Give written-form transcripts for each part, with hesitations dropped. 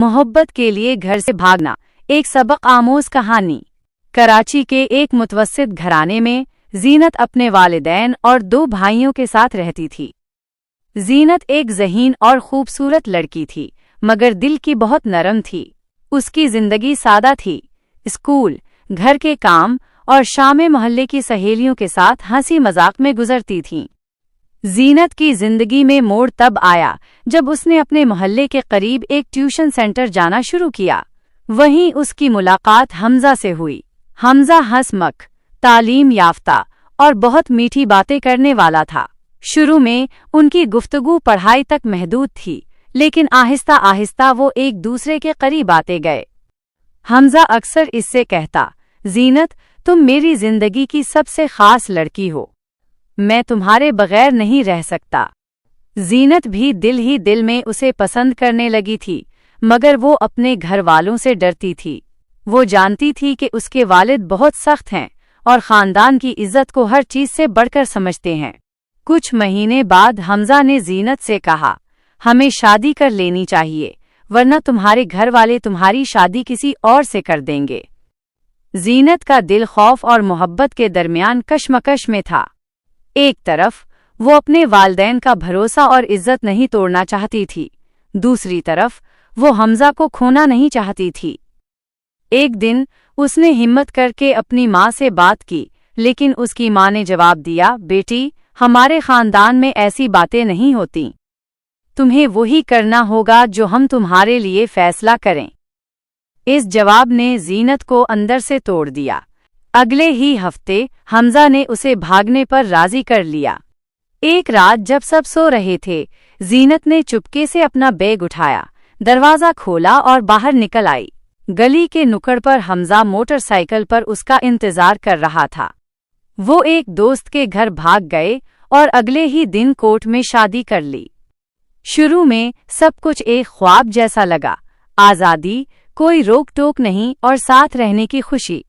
محبت کے لیے گھر سے بھاگنا، ایک سبق آموز کہانی۔ کراچی کے ایک متوسط گھرانے میں زینت اپنے والدین اور 2 بھائیوں کے ساتھ رہتی تھی۔ زینت ایک ذہین اور خوبصورت لڑکی تھی، مگر دل کی بہت نرم تھی۔ اس کی زندگی سادہ تھی، اسکول، گھر کے کام اور شام محلے کی سہیلیوں کے ساتھ ہنسی مذاق میں گزرتی تھیں۔ زینت کی زندگی میں موڑ تب آیا جب اس نے اپنے محلے کے قریب ایک ٹیوشن سینٹر جانا شروع کیا۔ وہیں اس کی ملاقات حمزہ سے ہوئی۔ حمزہ ہنس مکھ، تعلیم یافتہ اور بہت میٹھی باتیں کرنے والا تھا۔ شروع میں ان کی گفتگو پڑھائی تک محدود تھی، لیکن آہستہ آہستہ وہ ایک دوسرے کے قریب آتے گئے۔ حمزہ اکثر اس سے کہتا، زینت، تم میری زندگی کی سب سے خاص لڑکی ہو، میں تمہارے بغیر نہیں رہ سکتا۔ زینت بھی دل میں اسے پسند کرنے لگی تھی، مگر وہ اپنے گھر والوں سے ڈرتی تھی۔ وہ جانتی تھی کہ اس کے والد بہت سخت ہیں اور خاندان کی عزت کو ہر چیز سے بڑھ کر سمجھتے ہیں۔ کچھ مہینے بعد حمزہ نے زینت سے کہا، ہمیں شادی کر لینی چاہیے، ورنہ تمہارے گھر والے تمہاری شادی کسی اور سے کر دیں گے۔ زینت کا دل خوف اور محبت کے درمیان کشمکش میں تھا۔ ایک طرف وہ اپنے والدین کا بھروسہ اور عزت نہیں توڑنا چاہتی تھی، دوسری طرف وہ حمزہ کو کھونا نہیں چاہتی تھی۔ ایک دن اس نے ہمت کر کے اپنی ماں سے بات کی، لیکن اس کی ماں نے جواب دیا، بیٹی، ہمارے خاندان میں ایسی باتیں نہیں ہوتیں، تمہیں وہی کرنا ہوگا جو ہم تمہارے لیے فیصلہ کریں۔ اس جواب نے زینت کو اندر سے توڑ دیا۔ اگلے ہی ہفتے حمزہ نے اسے بھاگنے پر راضی کر لیا۔ ایک رات جب سب سو رہے تھے، زینت نے چپکے سے اپنا بیگ اٹھایا، دروازہ کھولا اور باہر نکل آئی۔ گلی کے نکڑ پر حمزہ موٹر سائیکل پر اس کا انتظار کر رہا تھا۔ وہ ایک دوست کے گھر بھاگ گئے اور اگلے ہی دن کورٹ میں شادی کر لی۔ شروع میں سب کچھ ایک خواب جیسا لگا، آزادی، کوئی روک ٹوک نہیں اور ساتھ رہنے کی خوشی۔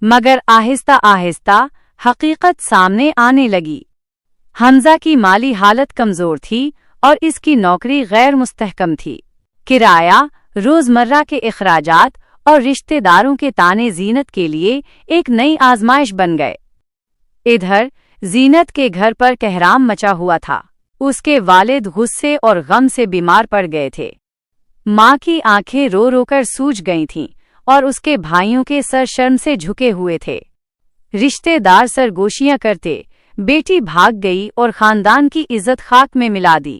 مگر آہستہ آہستہ حقیقت سامنے آنے لگی۔ حمزہ کی مالی حالت کمزور تھی اور اس کی نوکری غیر مستحکم تھی۔ کرایہ، روزمرہ کے اخراجات اور رشتہ داروں کے طعنے زینت کے لیے ایک نئی آزمائش بن گئے۔ ادھر زینت کے گھر پر کہرام مچا ہوا تھا۔ اس کے والد غصے اور غم سے بیمار پڑ گئے تھے۔ ماں کی آنکھیں رو رو کر سوج گئی تھیں اور اس کے بھائیوں کے سر شرم سے جھکے ہوئے تھے۔ رشتہ دار سرگوشیاں کرتے، بیٹی بھاگ گئی اور خاندان کی عزت خاک میں ملا دی۔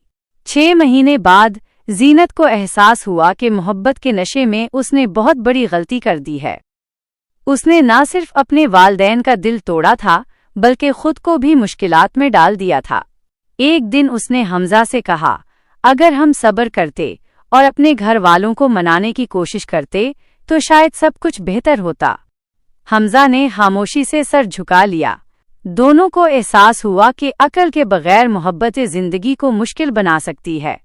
6 مہینے بعد زینت کو احساس ہوا کہ محبت کے نشے میں اس نے بہت بڑی غلطی کر دی ہے۔ اس نے نہ صرف اپنے والدین کا دل توڑا تھا، بلکہ خود کو بھی مشکلات میں ڈال دیا تھا۔ ایک دن اس نے حمزہ سے کہا، اگر ہم صبر کرتے اور اپنے گھر والوں کو منانے کی کوشش کرتے تو شاید سب کچھ بہتر ہوتا۔ حمزہ نے خاموشی سے سر جھکا لیا۔ دونوں کو احساس ہوا کہ عقل کے بغیر محبت زندگی کو مشکل بنا سکتی ہے۔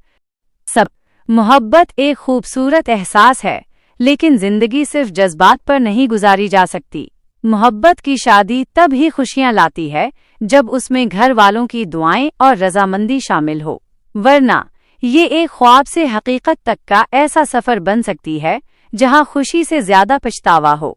محبت ایک خوبصورت احساس ہے، لیکن زندگی صرف جذبات پر نہیں گزاری جا سکتی۔ محبت کی شادی تب ہی خوشیاں لاتی ہے جب اس میں گھر والوں کی دعائیں اور رضامندی شامل ہو، ورنہ یہ ایک خواب سے حقیقت تک کا ایسا سفر بن سکتی ہے جہاں خوشی سے زیادہ پچھتاوا ہو۔